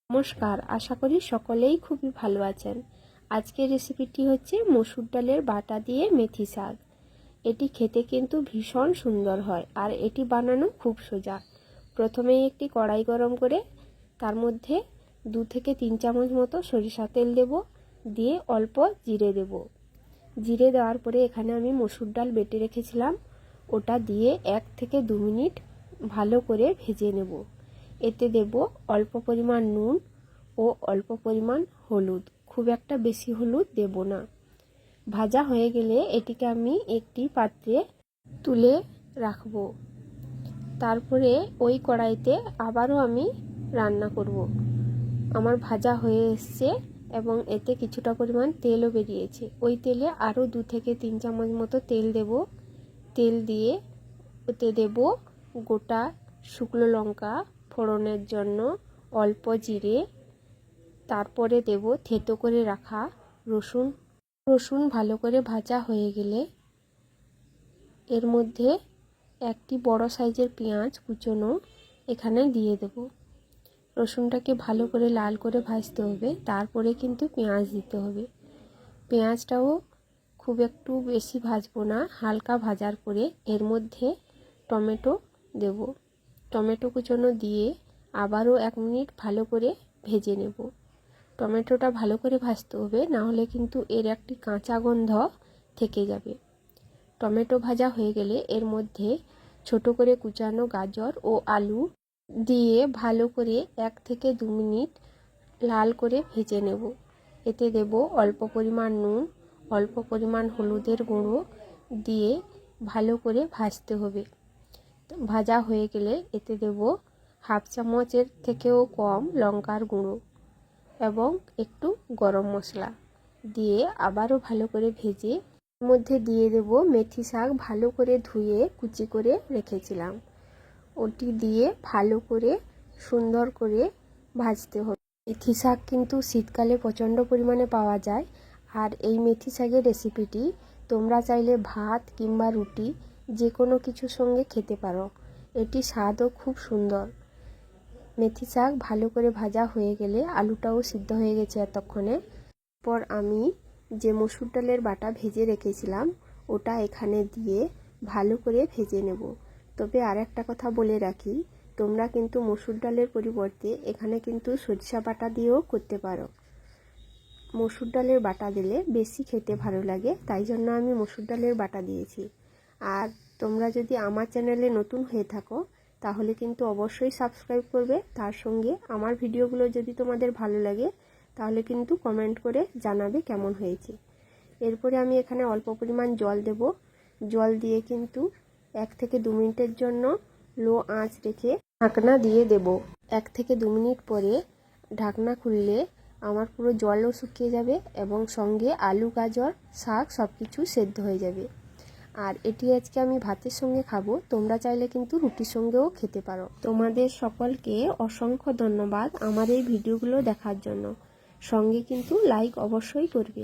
নমস্কার, আশা করি সকলেই খুবই ভালো আছেন। আজকের রেসিপিটি হচ্ছে মসুর ডালের বাটা দিয়ে মেথি শাক। এটি খেতে কিন্তু ভীষণ সুন্দর হয় আর এটি বানানো খুব সোজা। প্রথমেই একটি কড়াই গরম করে তার মধ্যে 2 থেকে 3 চামচ মতো সরিষা তেল দেব, দিয়ে অল্প জিরে দেব। জিরে দেওয়ার পরে এখানে আমি মসুর ডাল বেটে রেখেছিলাম, ওটা দিয়ে 1 থেকে 2 মিনিট ভালো করে ভেজে নেব। এতে দেব অল্প পরিমাণ নুন ও অল্প পরিমাণ হলুদ, খুব একটা বেশি হলুদ দেব না। ভাজা হয়ে গেলে এটিকে আমি একটি পাত্রে তুলে রাখব। তারপরে ওই কড়াইতে আবারও আমি রান্না করব। আমার ভাজা হয়ে এসছে এবং এতে কিছুটা পরিমাণ তেলও বেরিয়েছে। ওই তেলে আরও 2 থেকে 3 চামচ মতো তেল দেব। তেল দিয়ে ওতে দেব গোটা শুকনো লঙ্কা ফোড়নের জন্য, অল্প জিরে, তারপরে দেব থেতো করে রাখা রসুন ভালো করে ভাজা হয়ে গেলে এর মধ্যে একটি বড় সাইজের পেঁয়াজ কুচনো এখানে দিয়ে দেব। রসুনটাকে ভালো করে লাল করে ভাজতে হবে, তারপরে কিন্তু পেঁয়াজ দিতে হবে। পেঁয়াজটাও খুব একটু বেশি ভাজবো না, হালকা ভাজার পরে এর মধ্যে টমেটো দেব। টমেটো কুচনো দিয়ে আবারও 1 মিনিট ভালো করে ভেজে নেব। টমেটোটা ভালো করে ভাজতে হবে, না হলে কিন্তু এর একটি কাঁচা গন্ধ থেকে যাবে। টমেটো ভাজা হয়ে গেলে এর মধ্যে ছোট করে কুচানো গাজর ও আলু দিয়ে ভালো করে 1 থেকে 2 মিনিট লাল করে ভেজে নেব। এতে দেব অল্প পরিমাণ নুন, অল্প পরিমাণ হলুদের গুঁড়ো দিয়ে ভালো করে ভাজতে হবে। ভাজা হয়ে গেলে এতে দেব 1/2 চামচের থেকেও কম লঙ্কার গুঁড়ো এবং একটু গরম মশলা দিয়ে আবারও ভালো করে ভেজে এর মধ্যে দিয়ে দেব মেথি শাক ভালো করে ধুয়ে কুচি করে রেখেছিলাম। ওটি দিয়ে ভালো করে সুন্দর করে ভাজতে হবে। মেথি শাক কিন্তু শীতকালে প্রচণ্ড পরিমাণে পাওয়া যায়, আর এই মেথি শাকের রেসিপিটি তোমরা চাইলে ভাত কিংবা রুটি যে কোনো কিছুর সঙ্গে খেতে পারো। এটি স্বাদও খুব সুন্দর। মেথি শাক ভালো করে ভাজা হয়ে গেলে আলুটাও সিদ্ধ হয়ে গেছে এতক্ষণে। পর আমি যে মসুর ডালের বাটা ভেজে রেখেছিলাম ওটা এখানে দিয়ে ভালো করে ভেজে নেব। তবে আর একটা কথা বলে রাখি, তোমরা কিন্তু মসুর ডালের পরিবর্তে এখানে কিন্তু সরিষা বাটা দিয়েও করতে পারো। মসুর ডালের বাটা দিলে বেশি খেতে ভালো লাগে, তাই জন্য আমি মসুর ডালের বাটা দিয়েছি। আর তোমরা যদি আমার চ্যানেলে নতুন হয়ে থাকো তাহলে কিন্তু অবশ্যই সাবস্ক্রাইব করবে। তার সঙ্গে আমার ভিডিওগুলো যদি তোমাদের ভালো লাগে তাহলে কিন্তু কমেন্ট করে জানাবে কেমন হয়েছে। এরপরে আমি এখানে অল্প পরিমাণ জল দেব। জল দিয়ে কিন্তু 1 থেকে 2 মিনিটের জন্য লো আঁচ রেখে ঢাকনা দিয়ে দেব। 1 থেকে 2 মিনিট পরে ঢাকনা খুললে আমার পুরো জলও শুকিয়ে যাবে এবং সঙ্গে আলু গাজর শাক সব কিছু সেদ্ধ হয়ে যাবে। আর এটি আজকে আমি ভাতের সঙ্গে খাবো, তোমরা চাইলে কিন্তু রুটির সঙ্গেও খেতে পারো। তোমাদের সকলকে অসংখ্য ধন্যবাদ আমার এই ভিডিওগুলো দেখার জন্য। সঙ্গে কিন্তু লাইক অবশ্যই করবে।